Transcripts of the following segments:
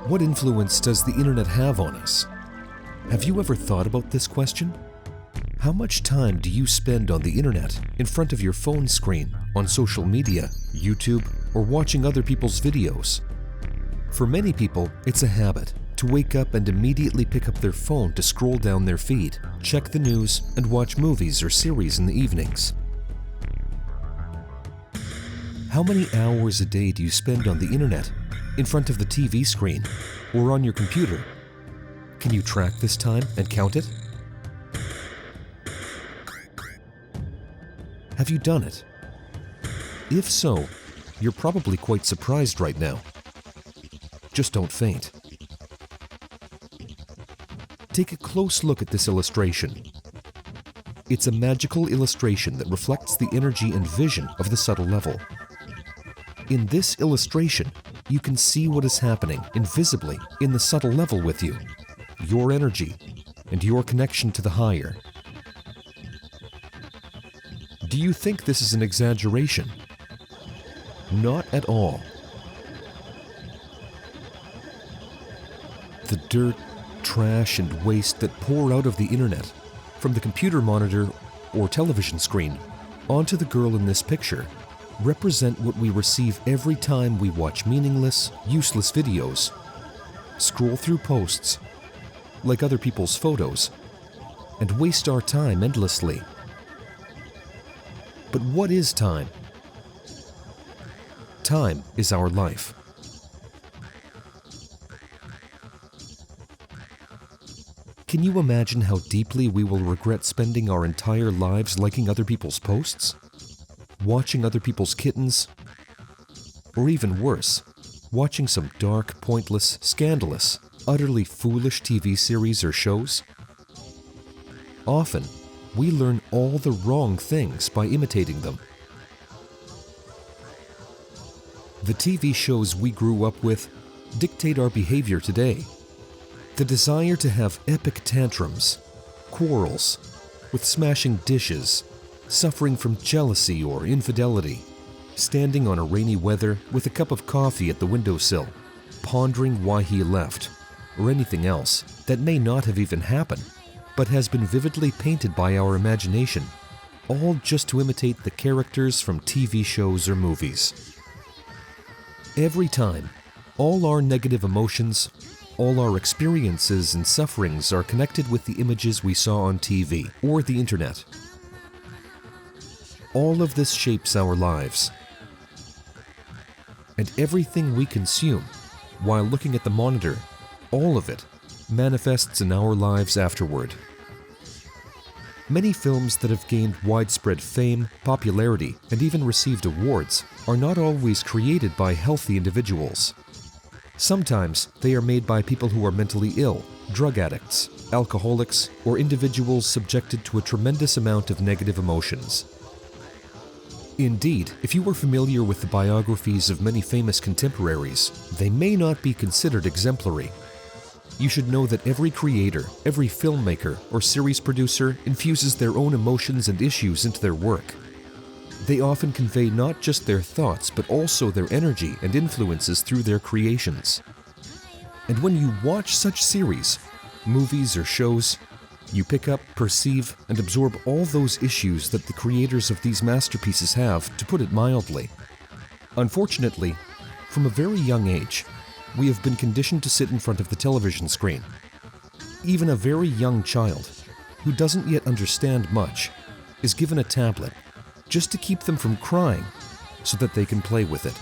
What influence does the internet have on us? Have you ever thought about this question? How much time do you spend on the internet, in front of your phone screen, on social media, YouTube, or watching other people's videos? For many people, it's a habit to wake up and immediately pick up their phone to scroll down their feed, check the news, and watch movies or series in the evenings. How many hours a day do you spend on the internet, in front of the TV screen, or on your computer? Can you track this time and count it? Have you done it? If so, you're probably quite surprised right now. Just don't faint. Take a close look at this illustration. It's a magical illustration that reflects the energy and vision of the subtle level. In this illustration, you can see what is happening invisibly in the subtle level with you, your energy, and your connection to the higher. Do you think this is an exaggeration? Not at all. The dirt, trash, and waste that pour out of the internet, from the computer monitor or television screen, onto the girl in this picture, represent what we receive every time we watch meaningless, useless videos, scroll through posts, like other people's photos, and waste our time endlessly. But what is time? Time is our life. Can you imagine how deeply we will regret spending our entire lives liking other people's posts? Watching other people's kittens? Or even worse, watching some dark, pointless, scandalous, utterly foolish TV series or shows? Often, we learn all the wrong things by imitating them. The TV shows we grew up with dictate our behavior today. The desire to have epic tantrums, quarrels, with smashing dishes, suffering from jealousy or infidelity, standing on a rainy weather with a cup of coffee at the windowsill, pondering why he left, or anything else that may not have even happened, but has been vividly painted by our imagination, all just to imitate the characters from TV shows or movies. Every time, all our negative emotions, all our experiences and sufferings are connected with the images we saw on TV or the internet. All of this shapes our lives. And everything we consume, while looking at the monitor, all of it, manifests in our lives afterward. Many films that have gained widespread fame, popularity, and even received awards are not always created by healthy individuals. Sometimes they are made by people who are mentally ill, drug addicts, alcoholics, or individuals subjected to a tremendous amount of negative emotions. Indeed, if you were familiar with the biographies of many famous contemporaries, they may not be considered exemplary. You should know that every creator, every filmmaker, or series producer infuses their own emotions and issues into their work. They often convey not just their thoughts, but also their energy and influences through their creations. And when you watch such series, movies or shows, you pick up, perceive, and absorb all those issues that the creators of these masterpieces have, to put it mildly. Unfortunately, from a very young age, we have been conditioned to sit in front of the television screen. Even a very young child, who doesn't yet understand much, is given a tablet just to keep them from crying so that they can play with it.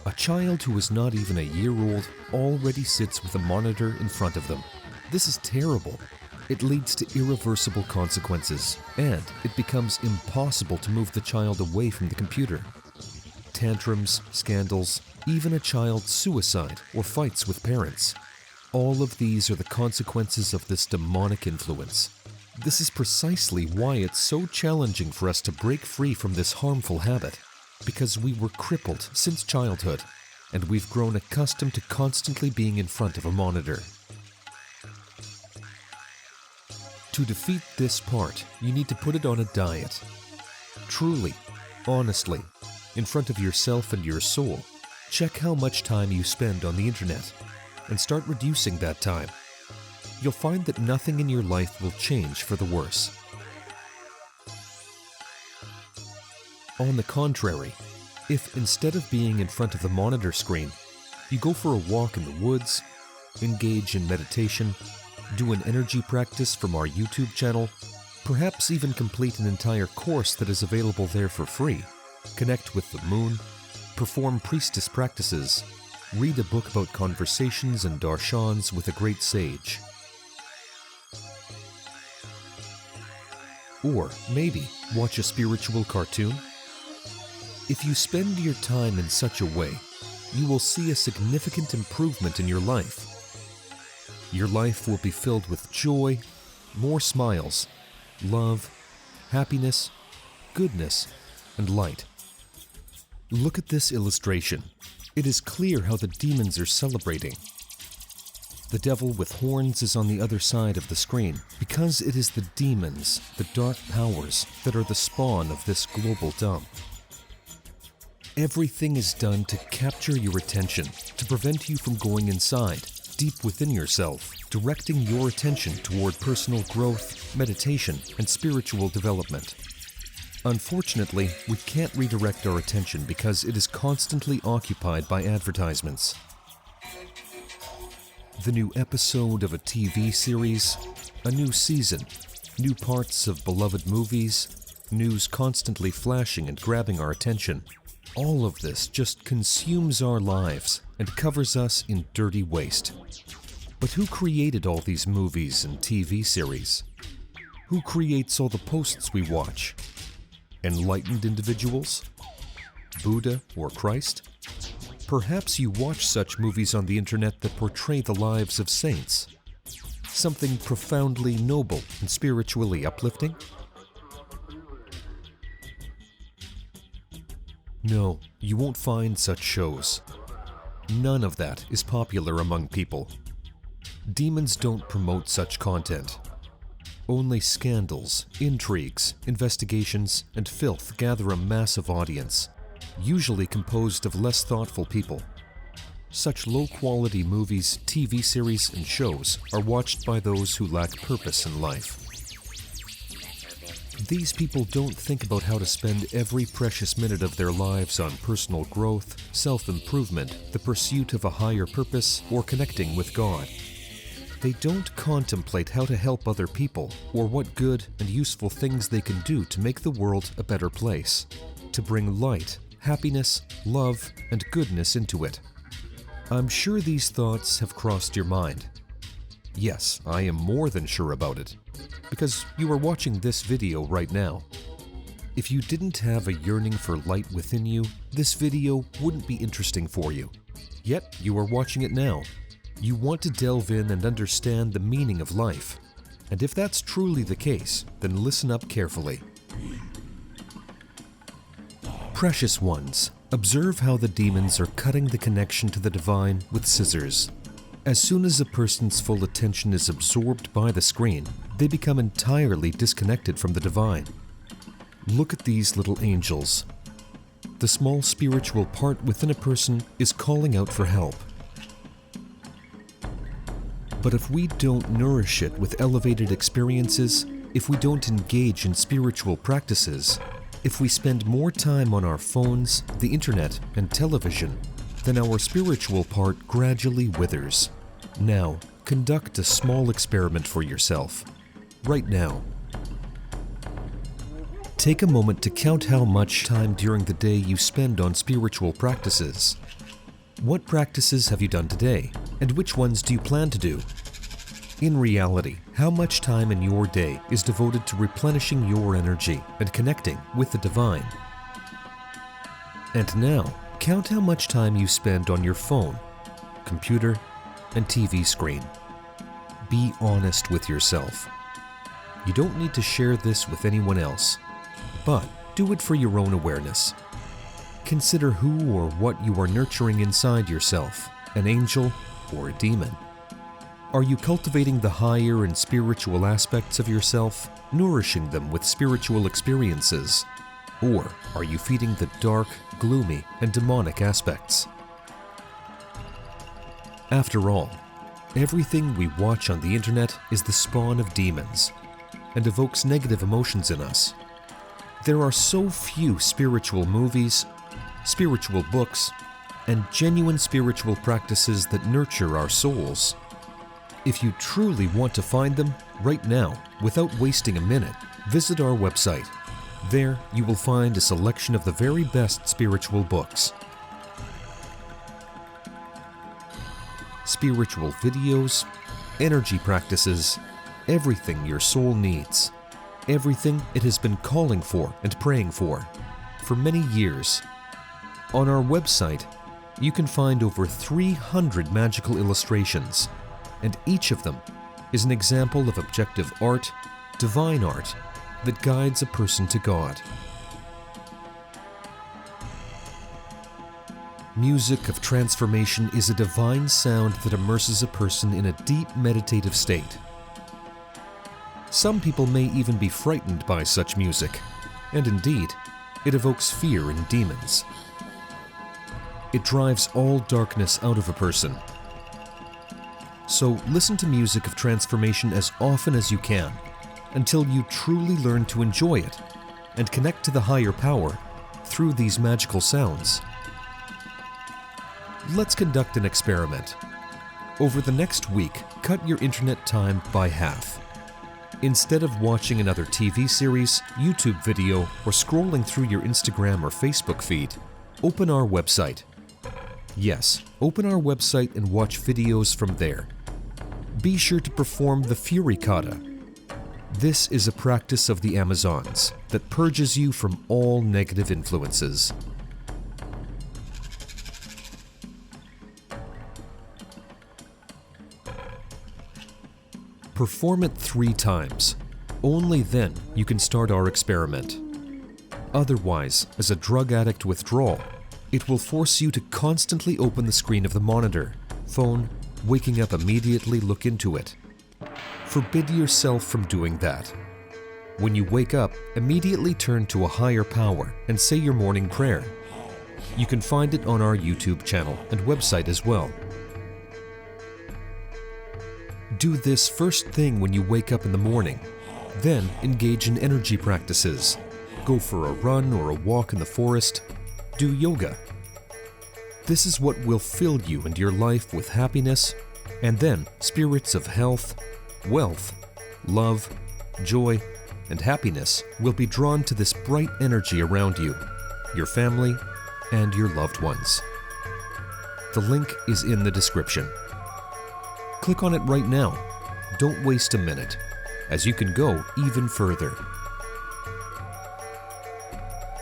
A child who is not even a year old already sits with a monitor in front of them. This is terrible. It leads to irreversible consequences, and it becomes impossible to move the child away from the computer. Tantrums, scandals, even a child's suicide or fights with parents. All of these are the consequences of this demonic influence. This is precisely why it's so challenging for us to break free from this harmful habit, because we were crippled since childhood, and we've grown accustomed to constantly being in front of a monitor. To defeat this part, you need to put it on a diet. Truly, honestly, in front of yourself and your soul, Check how much time you spend on the internet and start reducing that time. You'll find that nothing in your life will change for the worse. On the contrary, if instead of being in front of the monitor screen, you go for a walk in the woods, engage in meditation, do an energy practice from our YouTube channel, perhaps even complete an entire course that is available there for free, connect with the moon, perform priestess practices, read a book about conversations and darshans with a great sage. Or maybe watch a spiritual cartoon. If you spend your time in such a way, you will see a significant improvement in your life. Your life will be filled with joy, more smiles, love, happiness, goodness, and light. Look at this illustration. It is clear how the demons are celebrating. The devil with horns is on the other side of the screen because it is the demons, the dark powers, that are the spawn of this global dump. Everything is done to capture your attention, to prevent you from going inside, deep within yourself, directing your attention toward personal growth, meditation, and spiritual development. Unfortunately, we can't redirect our attention because it is constantly occupied by advertisements. The new episode of a TV series, a new season, new parts of beloved movies, news constantly flashing and grabbing our attention. All of this just consumes our lives and covers us in dirty waste. But who created all these movies and TV series? Who creates all the posts we watch? Enlightened individuals? Buddha or Christ? Perhaps you watch such movies on the internet that portray the lives of saints. Something profoundly noble and spiritually uplifting? No, you won't find such shows. None of that is popular among people. Demons don't promote such content. Only scandals, intrigues, investigations, and filth gather a massive audience, usually composed of less thoughtful people. Such low-quality movies, TV series, and shows are watched by those who lack purpose in life. These people don't think about how to spend every precious minute of their lives on personal growth, self-improvement, the pursuit of a higher purpose, or connecting with God. They don't contemplate how to help other people or what good and useful things they can do to make the world a better place, to bring light, happiness, love, and goodness into it. I'm sure these thoughts have crossed your mind. Yes, I am more than sure about it, because you are watching this video right now. If you didn't have a yearning for light within you, this video wouldn't be interesting for you. Yet, you are watching it now. You want to delve in and understand the meaning of life. And if that's truly the case, then listen up carefully. Precious ones, observe how the demons are cutting the connection to the divine with scissors. As soon as a person's full attention is absorbed by the screen, they become entirely disconnected from the divine. Look at these little angels. The small spiritual part within a person is calling out for help. But if we don't nourish it with elevated experiences, if we don't engage in spiritual practices, if we spend more time on our phones, the internet, and television, then our spiritual part gradually withers. Now, conduct a small experiment for yourself. Right now. Take a moment to count how much time during the day you spend on spiritual practices. What practices have you done today, and which ones do you plan to do? In reality, how much time in your day is devoted to replenishing your energy and connecting with the divine? And now, count how much time you spend on your phone, computer, and TV screen. Be honest with yourself. You don't need to share this with anyone else, but do it for your own awareness. Consider who or what you are nurturing inside yourself, an angel or a demon. Are you cultivating the higher and spiritual aspects of yourself, nourishing them with spiritual experiences? Or are you feeding the dark, gloomy, and demonic aspects? After all, everything we watch on the internet is the spawn of demons and evokes negative emotions in us. There are so few spiritual movies, spiritual books, and genuine spiritual practices that nurture our souls. If you truly want to find them right now, without wasting a minute, visit our website. There you will find a selection of the very best spiritual books, spiritual videos, energy practices, everything your soul needs, everything it has been calling for and praying for many years. On our website, you can find over 300 magical illustrations, and each of them is an example of objective art, divine art, that guides a person to God. Music of transformation is a divine sound that immerses a person in a deep meditative state. Some people may even be frightened by such music, and indeed, it evokes fear in demons. It drives all darkness out of a person. So listen to music of transformation as often as you can, until you truly learn to enjoy it and connect to the higher power through these magical sounds. Let's conduct an experiment. Over the next week, cut your internet time by half. Instead of watching another TV series, YouTube video, or scrolling through your Instagram or Facebook feed, open our website. Yes, open our website and watch videos from there. Be sure to perform the Fury Kata. This is a practice of the Amazons that purges you from all negative influences. Perform it 3 times. Only then you can start our experiment. Otherwise, as a drug addict withdrawal, it will force you to constantly open the screen of the monitor, phone, waking up immediately look into it. Forbid yourself from doing that. When you wake up, immediately turn to a higher power and say your morning prayer. You can find it on our YouTube channel and website as well. Do this first thing when you wake up in the morning. Then engage in energy practices. Go for a run or a walk in the forest. Do yoga. This is what will fill you and your life with happiness, and then spirits of health, wealth, love, joy, and happiness will be drawn to this bright energy around you, your family, and your loved ones. The link is in the description. Click on it right now. Don't waste a minute, as you can go even further.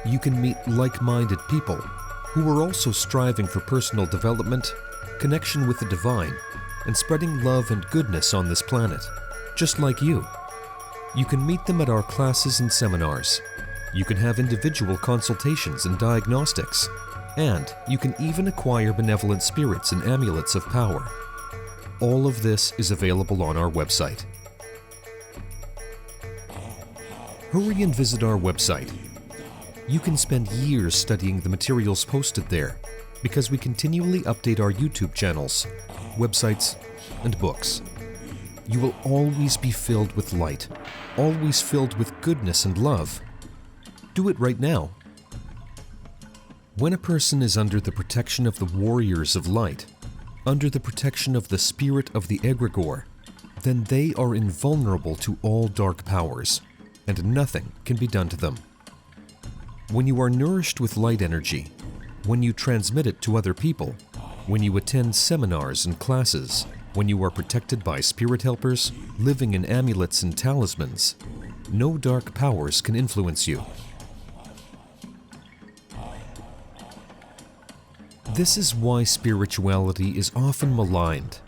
You can meet like-minded people who are also striving for personal development, connection with the divine, and spreading love and goodness on this planet, just like you. You can meet them at our classes and seminars. You can have individual consultations and diagnostics, and you can even acquire benevolent spirits and amulets of power. All of this is available on our website. Hurry and visit our website. You can spend years studying the materials posted there, because we continually update our YouTube channels, websites, and books. You will always be filled with light, always filled with goodness and love. Do it right now. When a person is under the protection of the warriors of light, under the protection of the spirit of the egregore, then they are invulnerable to all dark powers, and nothing can be done to them. When you are nourished with light energy, when you transmit it to other people, when you attend seminars and classes, when you are protected by spirit helpers, living in amulets and talismans, no dark powers can influence you. This is why spirituality is often maligned.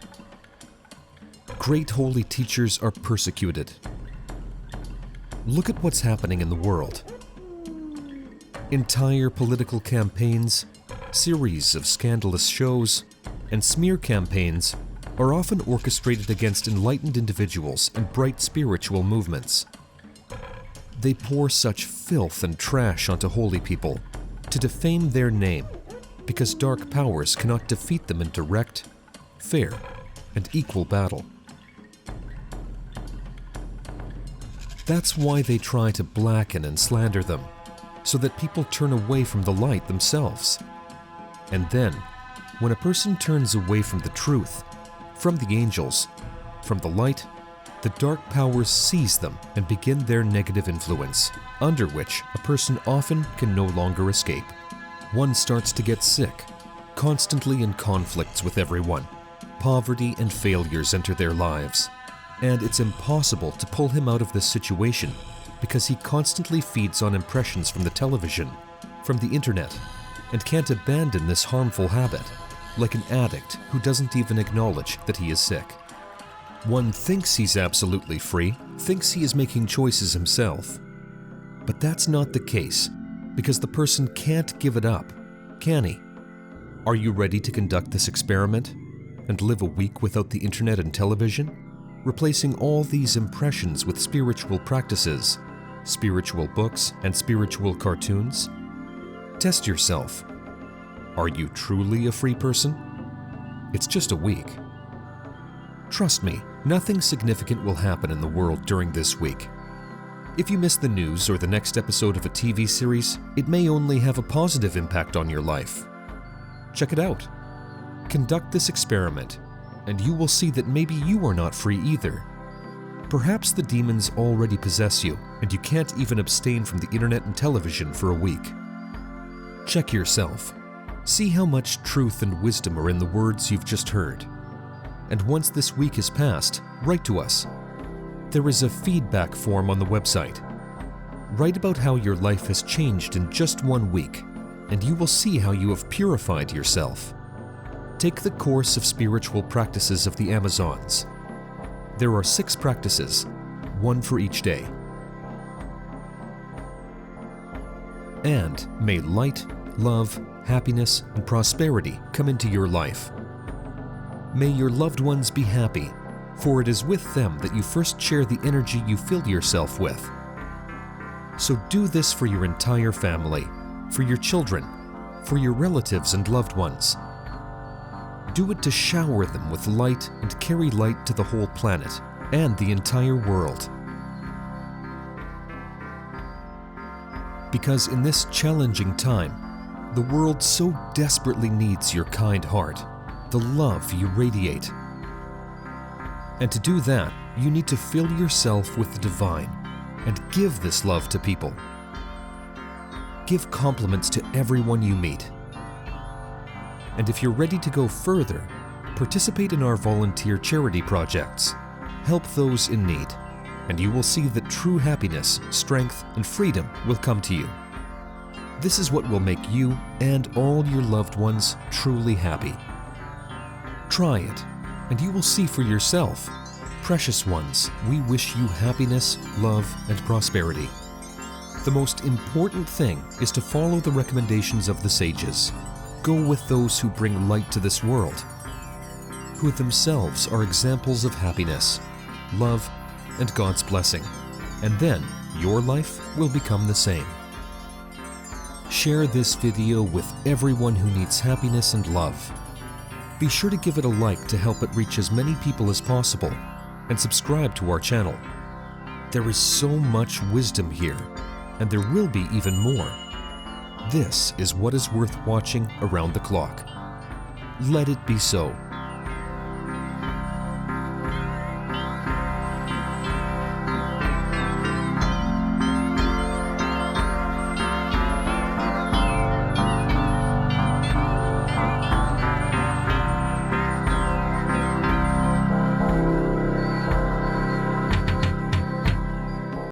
Great holy teachers are persecuted. Look at what's happening in the world. Entire political campaigns, series of scandalous shows, and smear campaigns are often orchestrated against enlightened individuals and bright spiritual movements. They pour such filth and trash onto holy people to defame their name, because dark powers cannot defeat them in direct, fair, and equal battle. That's why they try to blacken and slander them, so that people turn away from the light themselves. And then, when a person turns away from the truth, from the angels, from the light, the dark powers seize them and begin their negative influence, under which a person often can no longer escape. One starts to get sick, constantly in conflicts with everyone. Poverty and failures enter their lives, and it's impossible to pull him out of this situation because he constantly feeds on impressions from the television, from the internet, and can't abandon this harmful habit, like an addict who doesn't even acknowledge that he is sick. One thinks he's absolutely free, thinks he is making choices himself. But that's not the case, because the person can't give it up, can he? Are you ready to conduct this experiment and live a week without the internet and television, replacing all these impressions with spiritual practices, spiritual books, and spiritual cartoons? Test yourself. Are you truly a free person? It's just a week. Trust me, nothing significant will happen in the world during this week. If you miss the news or the next episode of a TV series, it may only have a positive impact on your life. Check it out. Conduct this experiment, and you will see that maybe you are not free either. Perhaps the demons already possess you, and you can't even abstain from the internet and television for a week. Check yourself. See how much truth and wisdom are in the words you've just heard. And once this week is passed, write to us. There is a feedback form on the website. Write about how your life has changed in just 1 week, and you will see how you have purified yourself. Take the course of spiritual practices of the Amazons. There are 6 practices, 1 for each day. And may light, love, happiness, and prosperity come into your life. May your loved ones be happy, for it is with them that you first share the energy you fill yourself with. So do this for your entire family, for your children, for your relatives and loved ones. Do it to shower them with light and carry light to the whole planet and the entire world. Because in this challenging time, the world so desperately needs your kind heart, the love you radiate. And to do that, you need to fill yourself with the divine and give this love to people. Give compliments to everyone you meet. And if you're ready to go further, participate in our volunteer charity projects. Help those in need, and you will see that true happiness, strength, and freedom will come to you. This is what will make you and all your loved ones truly happy. Try it, and you will see for yourself. Precious ones, we wish you happiness, love, and prosperity. The most important thing is to follow the recommendations of the sages. Go with those who bring light to this world, who themselves are examples of happiness, love, and God's blessing. And then your life will become the same. Share this video with everyone who needs happiness and love. Be sure to give it a like to help it reach as many people as possible, and subscribe to our channel. There is so much wisdom here, and there will be even more. This is what is worth watching around the clock. Let it be so.